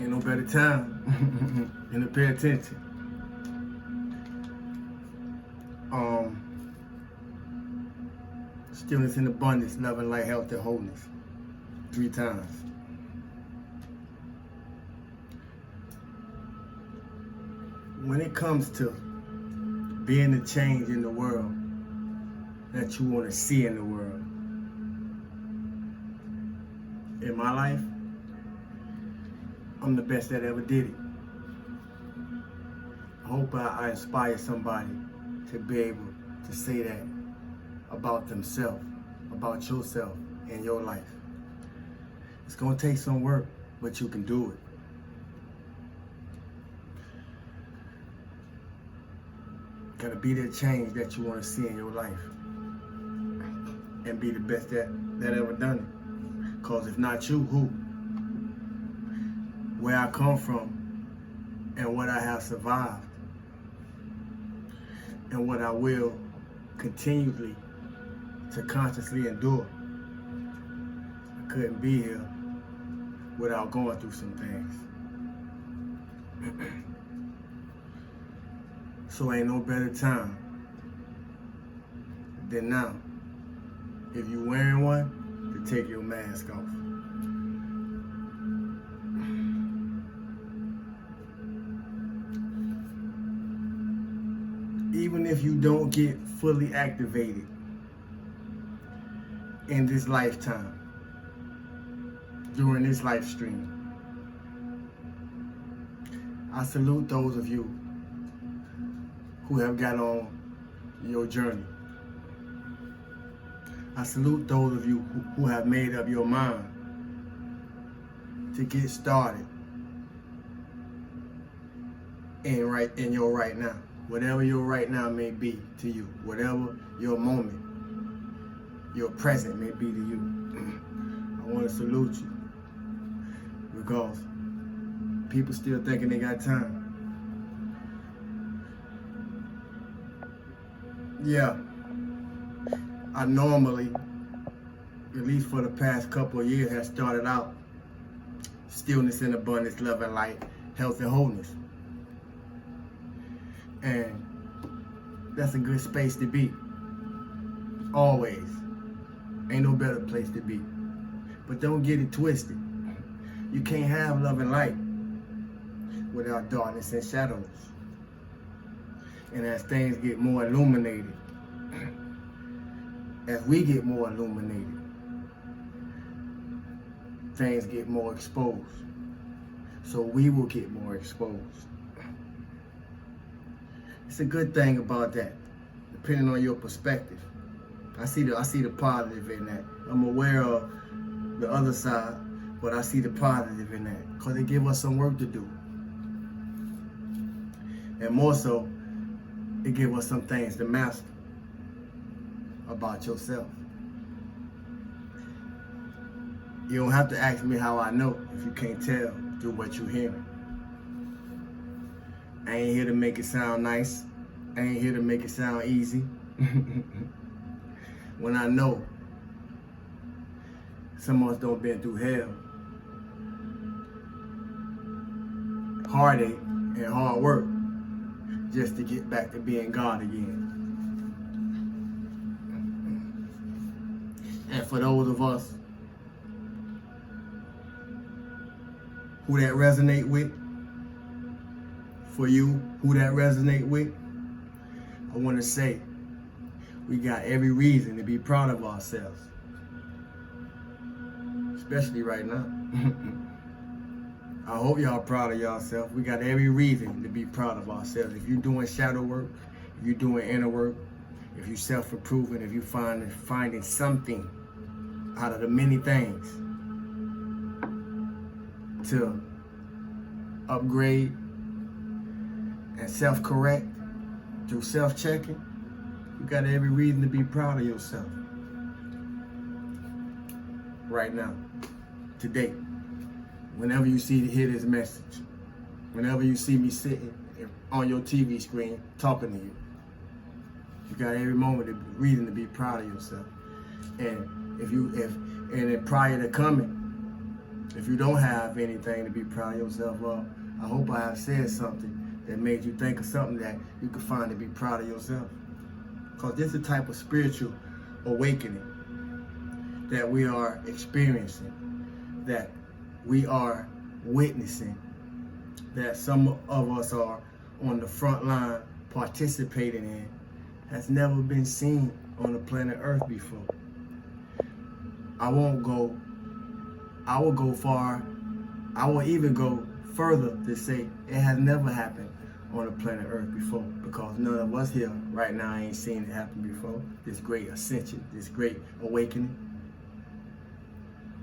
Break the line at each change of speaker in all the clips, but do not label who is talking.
Ain't no better time than to pay attention. Stillness in abundance, loving light, health, and wholeness. 3 times. When it comes to being the change in the world that you want to see in the world, in my life, I'm the best that ever did it. I hope I inspire somebody to be able to say that about themselves, about yourself and your life. It's gonna take some work, but you can do it. Gotta be the change that you want to see in your life and be the best that ever done it. Cause if not you, who? Where I come from and what I have survived and what I will continually to consciously endure. I couldn't be here without going through some things. So ain't no better time than now, if you're wearing one, to take your mask off. Even if you don't get fully activated in this lifetime, during this live stream, I salute those of you who have got on your journey. I salute those of you who have made up your mind to get started in your right now. Whatever your right now may be to you, whatever your moment, your present may be to you, I want to salute you because people still thinking they got time. Yeah, I normally, at least for the past couple of years, have started out stillness and abundance, love and light, health and wholeness. And that's a good space to be. Always. Ain't no better place to be. But don't get it twisted. You can't have love and light without darkness and shadows. And as things get more illuminated, as we get more illuminated, things get more exposed. So we will get more exposed. It's a good thing about that, depending on your perspective. I see the positive in that. I'm aware of the other side, but I see the positive in that because it gives us some work to do. And more so, it gives us some things to master about yourself. You don't have to ask me how I know if you can't tell through what you're hearing. I ain't here to make it sound nice. I ain't here to make it sound easy. When I know some of us don't been through hell, heartache, and hard work just to get back to being God again. And for those of us who that resonate with, for you who that resonate with, I want to say we got every reason to be proud of ourselves, especially right now. I hope y'all proud of yourself. We got every reason to be proud of ourselves. If you're doing shadow work, if you're doing inner work, if you're self-improving, if you're finding something out of the many things to upgrade and self-correct through self-checking, you got every reason to be proud of yourself. Right now, today, whenever you hear this message, whenever you see me sitting on your TV screen talking to you, you got every reason to be proud of yourself. And prior to coming If you don't have anything to be proud of yourself of, I hope I have said something that made you think of something that you can find to be proud of yourself. Because this is the type of spiritual awakening that we are experiencing, that we are witnessing, that some of us are on the front line participating in, has never been seen on the planet Earth before. I will go far, I will even go further to say it has never happened on the planet Earth before, because none of us here right now ain't seen it happen before. This great ascension, this great awakening.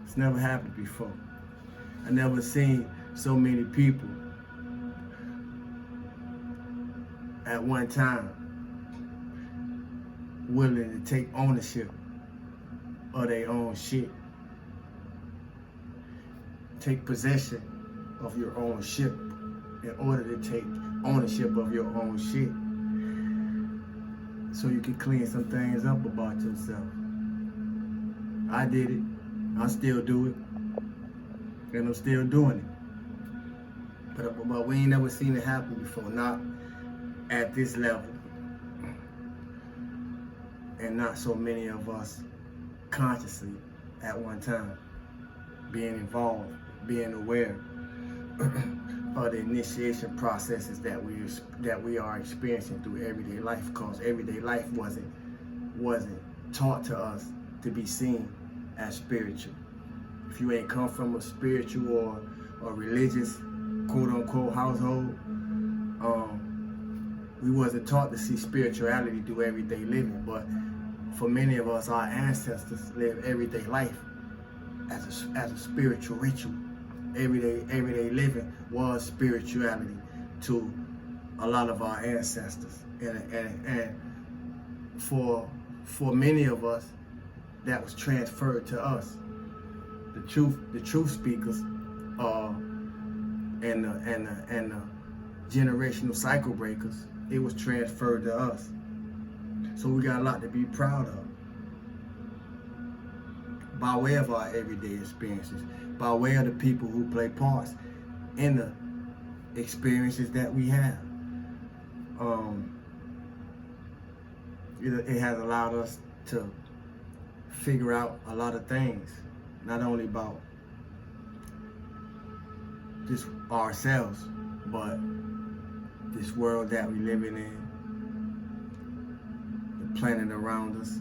It's never happened before. I never seen so many people at one time willing to take ownership of their own shit. Take possession of your own ship in order to take ownership of your own shit, so you can clean some things up about yourself. I did it. I still do it. And I'm still doing it. But we ain't never seen it happen before, not at this level. And not so many of us consciously at one time being involved, being aware of the initiation processes that we are experiencing through everyday life, because everyday life wasn't taught to us to be seen as spiritual. If you ain't come from a spiritual or religious quote unquote household, we wasn't taught to see spirituality through everyday living. But for many of us, our ancestors lived everyday life as a spiritual ritual. Everyday living was spirituality to a lot of our ancestors, and for many of us, that was transferred to us. The truth speakers, and the generational cycle breakers, it was transferred to us. So we got a lot to be proud of, by way of our everyday experiences, by way of the people who play parts in the experiences that we have. It has allowed us to figure out a lot of things, not only about just ourselves, but this world that we're living in, the planet around us,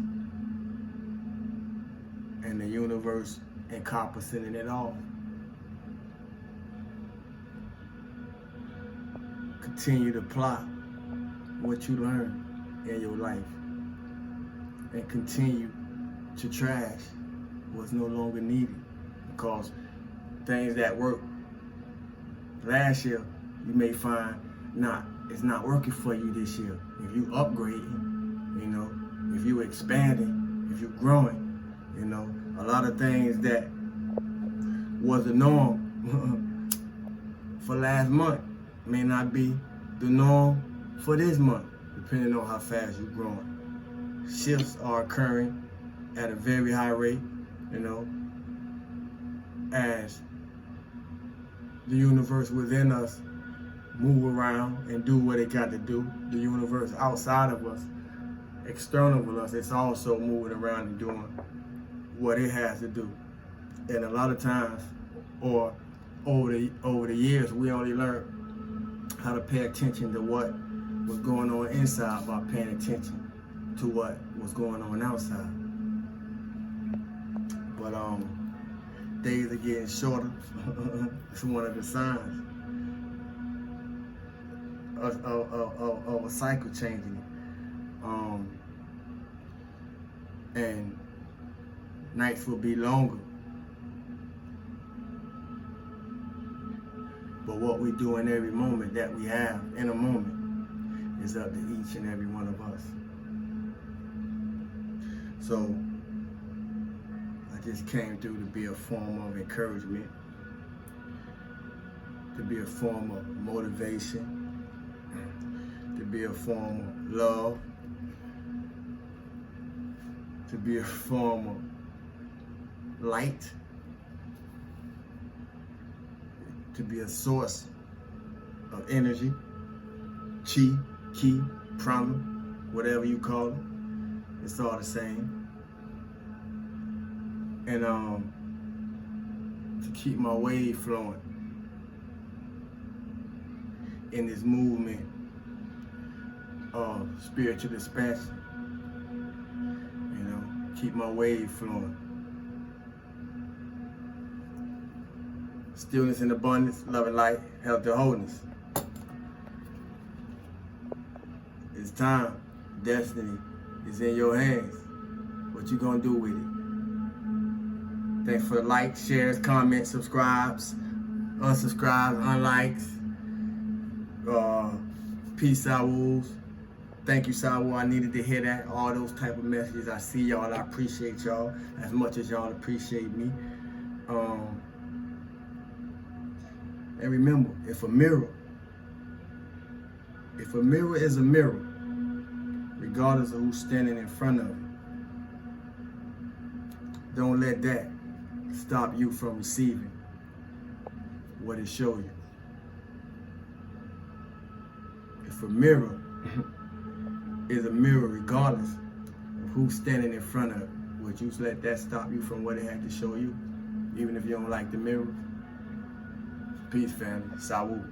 and the universe encompassing it all. Continue to apply what you learn in your life, and continue to trash what's no longer needed, because things that worked last year, you may find it's not working for you this year. If you upgrading, if you expanding, if you growing, a lot of things that was the norm for last month may not be the norm for this month, depending on how fast you're growing. Shifts are occurring at a very high rate, as the universe within us move around and do what it got to do. The universe outside of us, external with us, it's also moving around and doing what it has to do. And a lot of times, or over the years, we only learned how to pay attention to what was going on inside by paying attention to what was going on outside. But days are getting shorter. It's one of the signs of a cycle changing. And nights will be longer. But what we do in every moment that we have in a moment is up to each and every one of us. So I just came through to be a form of encouragement, to be a form of motivation, to be a form of love, to be a form of light, to be a source of energy, chi, ki, prana, whatever you call it. It's all the same. And to keep my wave flowing in this movement of spiritual expansion. You know, keep my wave flowing. Stillness and abundance, love and light, health and wholeness. It's time. Destiny is in your hands. What you gonna do with it? Thanks for the likes, shares, comments, subscribes, unsubscribes, unlikes. Peace out, wolves. Thank you, Sawu. I needed to hear that. All those type of messages. I see y'all. I appreciate y'all as much as y'all appreciate me. And remember, if a mirror is a mirror, regardless of who's standing in front of it, don't let that stop you from receiving what it shows you. If a mirror is a mirror, regardless of who's standing in front of it, would you let that stop you from what it had to show you, even if you don't like the mirror? Peace, family. Sawu.